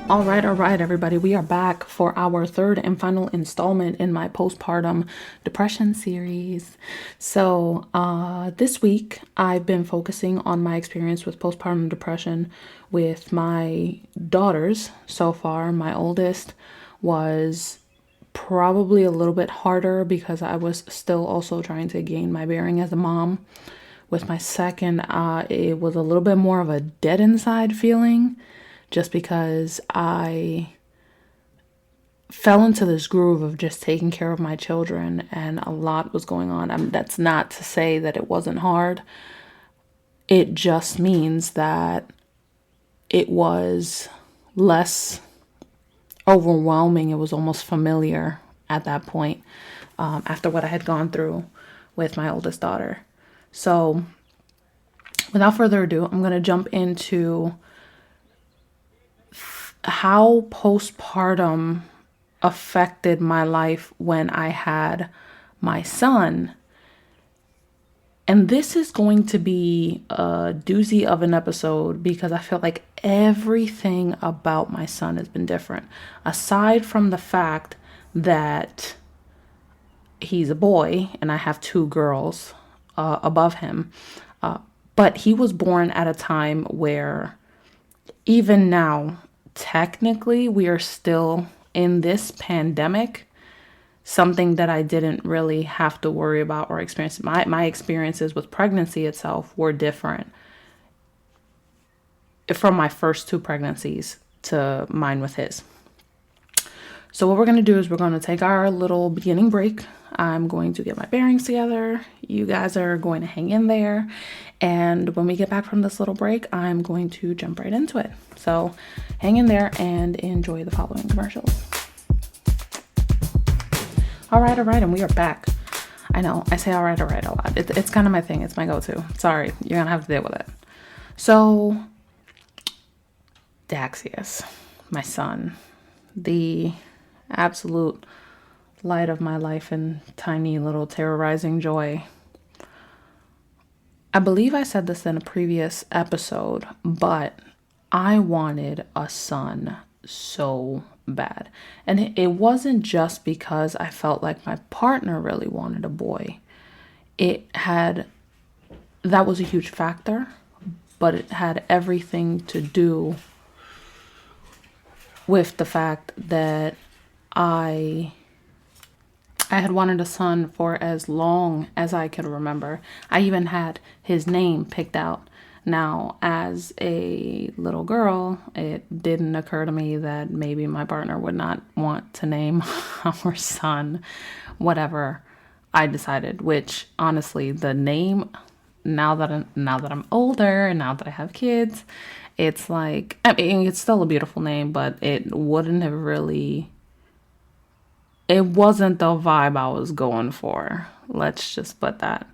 All right, everybody. We are back for our third and final installment in my postpartum depression series. This week I've been focusing on my experience with postpartum depression with my daughters so far. My oldest was probably a little bit harder because I was still also trying to gain my bearing as a mom. With my second, it was a little bit more of a dead inside feeling just because I fell into this groove of just taking care of my children and a lot was going on. That's not to say that it wasn't hard. It just means that it was less overwhelming. It was almost familiar at that point, after what I had gone through with my oldest daughter. So without further ado, I'm going to jump into how postpartum affected my life when I had my son. And this is going to be a doozy of an episode because I feel like everything about my son has been different. Aside from the fact that he's a boy and I have two girls above him. But he was born at a time where even now, technically, we are still in this pandemic, something that I didn't really have to worry about or experience. My experiences with pregnancy itself were different from my first two pregnancies to mine with his. So what we're going to do is we're going to take our little beginning break. I'm going to get my bearings together. You guys are going to hang in there. And when we get back from this little break, I'm going to jump right into it. So hang in there and enjoy the following commercials. All right. And we are back. I know I say all right a lot. It's kind of my thing. It's my go-to. Sorry, you're going to have to deal with it. So Daxius, my son, the absolute light of my life and tiny little terrorizing joy. I believe I said this in a previous episode, but I wanted a son so bad. And it wasn't just because I felt like my partner really wanted a boy. That was a huge factor, but it had everything to do with the fact that I had wanted a son for as long as I could remember. I even had his name picked out. Now, as a little girl, it didn't occur to me that maybe my partner would not want to name our son whatever I decided, which honestly, the name, now that I'm older and now that I have kids, it's like, I mean, it's still a beautiful name, but it wasn't the vibe I was going for. Let's just put that.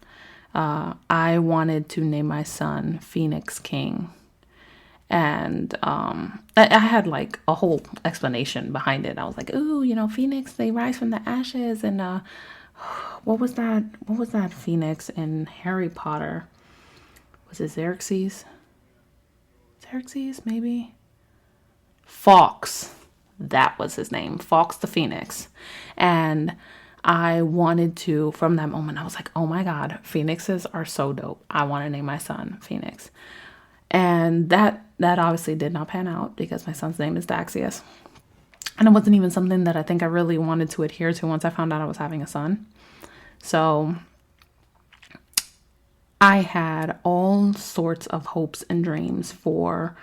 I wanted to name my son Phoenix King. And I had like a whole explanation behind it. I was like, ooh, Phoenix, they rise from the ashes. And what was that Phoenix in Harry Potter? Was it Xerxes? Xerxes, maybe? Fawkes. That was his name, Fawkes the Phoenix. And I wanted to, from that moment, I was like, oh my God, Phoenixes are so dope. I want to name my son Phoenix. And that obviously did not pan out because my son's name is Daxius. And it wasn't even something that I think I really wanted to adhere to once I found out I was having a son. So I had all sorts of hopes and dreams for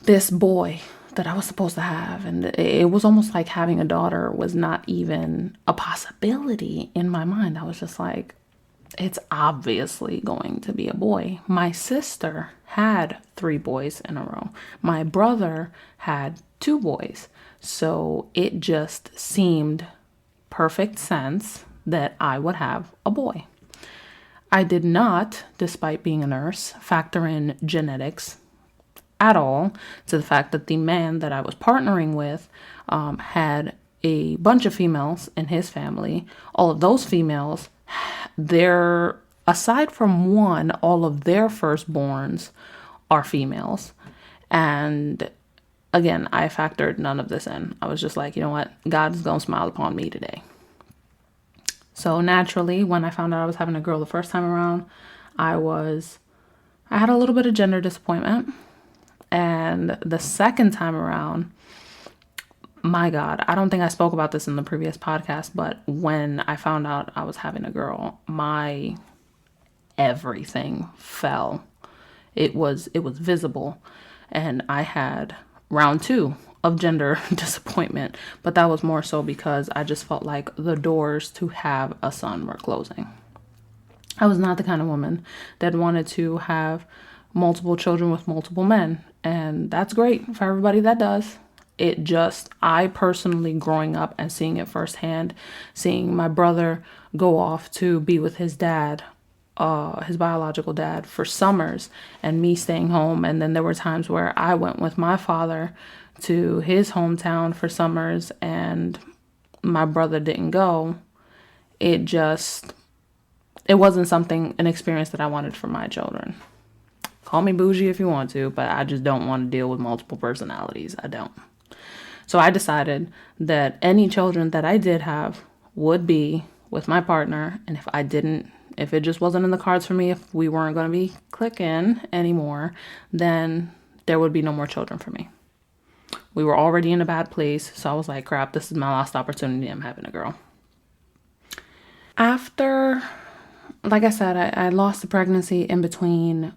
this boy that I was supposed to have. And it was almost like having a daughter was not even a possibility in my mind. I was just like, it's obviously going to be a boy. My sister had 3 boys in a row. My brother had 2 boys. So it just seemed perfect sense that I would have a boy. I did not, despite being a nurse, factor in genetics at all to the fact that the man that I was partnering with had a bunch of females in his family. All of those females, aside from one, all of their firstborns are females. And again, I factored none of this in. I was just like, you know what? God is going to smile upon me today. So naturally, when I found out I was having a girl the first time around, I had a little bit of gender disappointment. And the second time around, my God, I don't think I spoke about this in the previous podcast, but when I found out I was having a girl, my everything fell. It was visible. And I had round 2 of gender disappointment, but that was more so because I just felt like the doors to have a son were closing. I was not the kind of woman that wanted to have multiple children with multiple men, and that's great for everybody that does. I personally, growing up and seeing it firsthand, seeing my brother go off to be with his dad, his biological dad, for summers, and me staying home. And then there were times where I went with my father to his hometown for summers and my brother didn't go. It wasn't an experience that I wanted for my children. Call me bougie if you want to, but I just don't want to deal with multiple personalities. I don't. So I decided that any children that I did have would be with my partner. And if it just wasn't in the cards for me, if we weren't going to be clicking anymore, then there would be no more children for me. We were already in a bad place. So I was like, crap, this is my last opportunity. I'm having a girl. After, like I said, I lost the pregnancy in between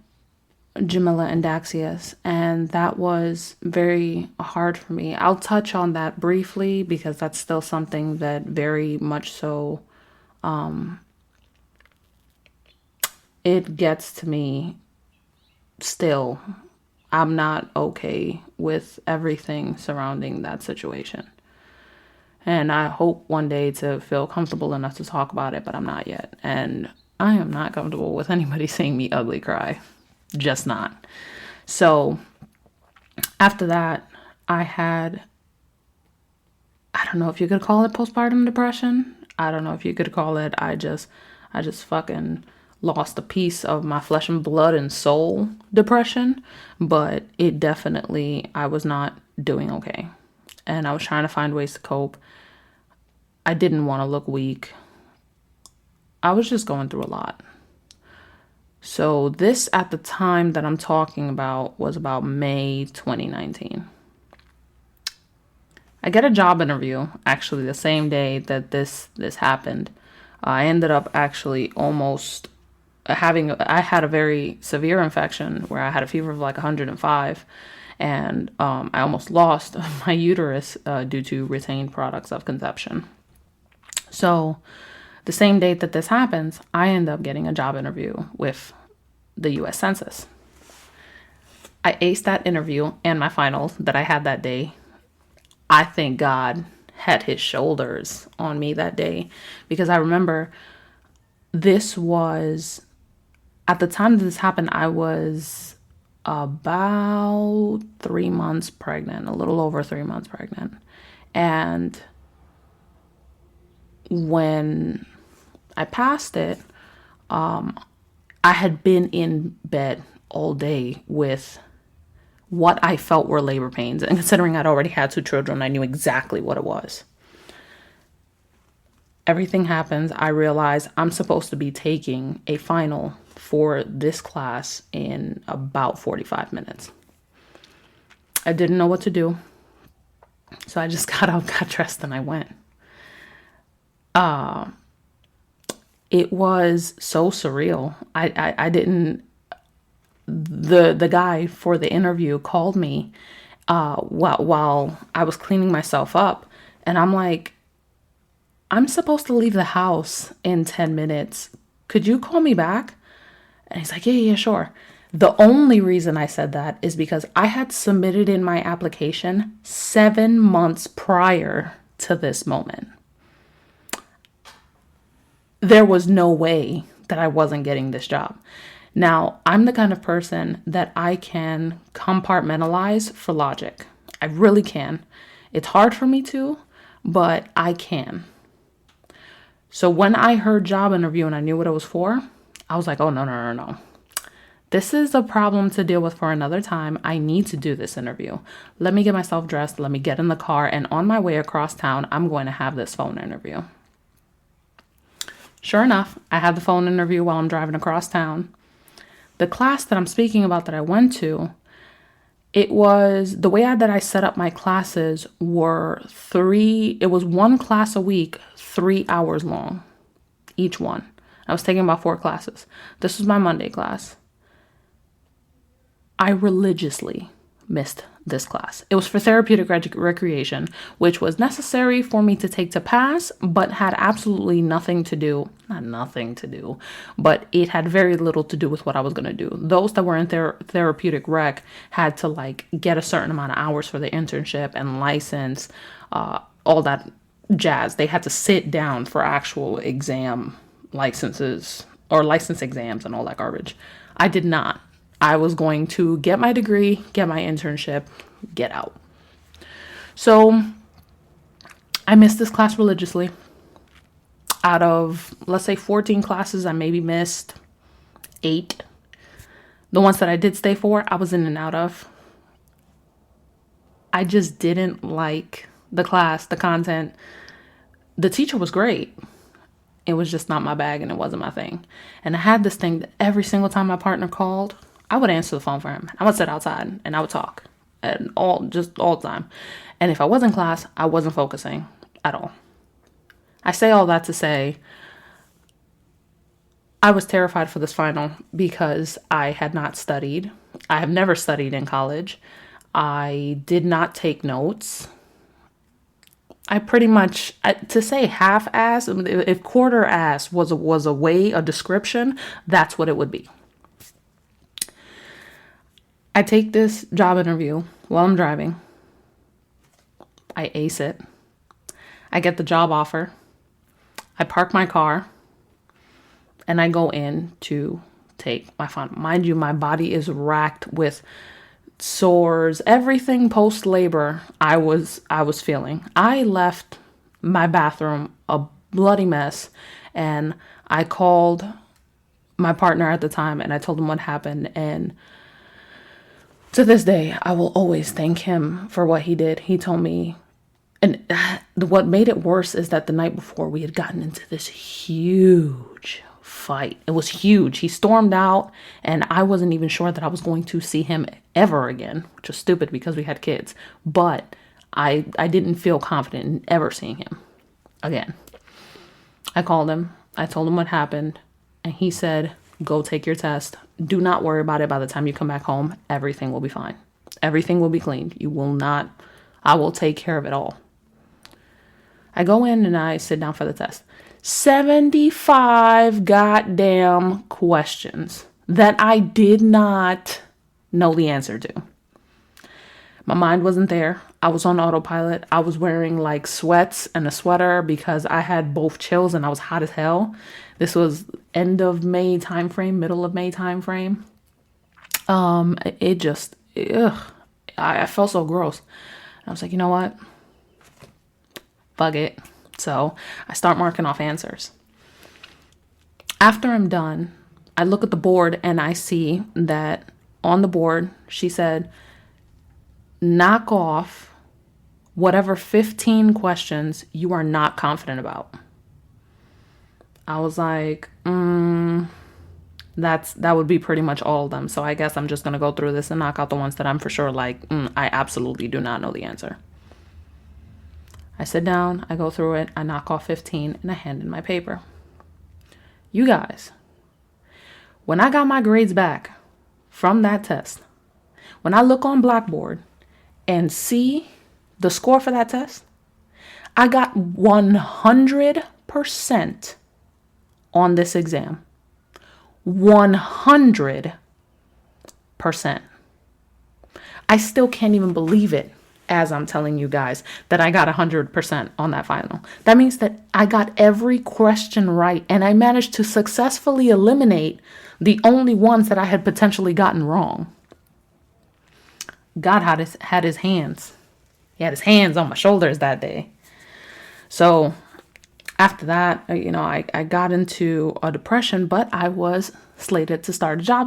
Jamila and Daxius, and that was very hard for me. I'll touch on that briefly because that's still something that very much so, it gets to me still. I'm not okay with everything surrounding that situation. And I hope one day to feel comfortable enough to talk about it, but I'm not yet. And I am not comfortable with anybody seeing me ugly cry. Just not. So after that, I don't know if you could call it postpartum depression. I don't know if you could call it, I just fucking lost a piece of my flesh and blood and soul depression. But it definitely, I was not doing okay. And I was trying to find ways to cope. I didn't want to look weak. I was just going through a lot. So this, at the time that I'm talking about, was about May 2019. I get a job interview, actually, the same day that this happened. I ended up actually almost I had a very severe infection where I had a fever of like 105. And I almost lost my uterus due to retained products of conception. So the same date that this happens, I end up getting a job interview with the U.S. Census. I aced that interview and my finals that I had that day. I think God had his shoulders on me that day, because I remember this was, at the time that this happened, I was about 3 months pregnant, a little over 3 months pregnant. And when I passed it, I had been in bed all day with what I felt were labor pains. And considering I'd already had 2 children, I knew exactly what it was. Everything happens. I realize I'm supposed to be taking a final for this class in about 45 minutes. I didn't know what to do. So I just got up, got dressed, and I went. It was so surreal. I didn't, the guy for the interview called me while I was cleaning myself up. And I'm like, I'm supposed to leave the house in 10 minutes. Could you call me back? And he's like, yeah, sure. The only reason I said that is because I had submitted in my application 7 months prior to this moment. There was no way that I wasn't getting this job. Now, I'm the kind of person that I can compartmentalize for logic. I really can. It's hard for me to, but I can. So when I heard job interview and I knew what it was for, I was like, oh, no. this is a problem to deal with for another time. I need to do this interview. Let me get myself dressed. Let me get in the car. And on my way across town, I'm going to have this phone interview. Sure enough, I had the phone interview while I'm driving across town. The class that I'm speaking about that I went to, it was the way that I set up my classes were it was one class a week, 3 hours long, each one. I was taking about 4 classes. This was my Monday class. I religiously missed this class. It was for therapeutic recreation, which was necessary for me to take to pass, but had absolutely nothing to do, not nothing to do, but it had very little to do with what I was going to do. Those that were in therapeutic rec had to like get a certain amount of hours for the internship and license, all that jazz. They had to sit down for actual exam licenses or license exams and all that garbage. I did not. I was going to get my degree, get my internship, get out. So I missed this class religiously. Out of, let's say, 14 classes, I maybe missed 8. The ones that I did stay for, I was in and out of. I just didn't like the class, the content. The teacher was great. It was just not my bag and it wasn't my thing. And I had this thing that every single time my partner called, I would answer the phone for him. I would sit outside and I would talk and all the time. And if I was in class, I wasn't focusing at all. I say all that to say I was terrified for this final because I had not studied. I have never studied in college. I did not take notes. I pretty much, to say half-ass, if quarter-ass was a description, that's what it would be. I take this job interview while I'm driving. I ace it. I get the job offer. I park my car and I go in to take my final. Mind you, my body is racked with sores, everything post-labor I was feeling. I left my bathroom a bloody mess and I called my partner at the time and I told him what happened, and to this day, I will always thank him for what he did. He told me, and what made it worse is that the night before we had gotten into this huge fight. It was huge. He stormed out and I wasn't even sure that I was going to see him ever again, which was stupid because we had kids. But I didn't feel confident in ever seeing him again. I called him. I told him what happened. And he said, go take your test. Do not worry about it. By the time you come back home, everything will be fine. Everything will be cleaned. I will take care of it all. I go in and I sit down for the test. 75 goddamn questions that I did not know the answer to. My mind wasn't there. I was on autopilot. I was wearing like sweats and a sweater because I had both chills and I was hot as hell. This was end of May timeframe, middle of May timeframe. I felt so gross. I was like, you know what? Fuck it. So I start marking off answers. After I'm done, I look at the board and I see that on the board, she said, knock off whatever 15 questions you are not confident about. I was like, that would be pretty much all of them. So I guess I'm just going to go through this and knock out the ones that I'm for sure like, I absolutely do not know the answer. I sit down, I go through it, I knock off 15, and I hand in my paper. You guys, when I got my grades back from that test, when I look on Blackboard and see the score for that test, I got 100% on this exam. 100%. I still can't even believe it as I'm telling you guys that I got 100% on that final. That means that I got every question right and I managed to successfully eliminate the only ones that I had potentially gotten wrong. God had his hands. He had his hands on my shoulders that day. So after that, I got into a depression, but I was slated to start a job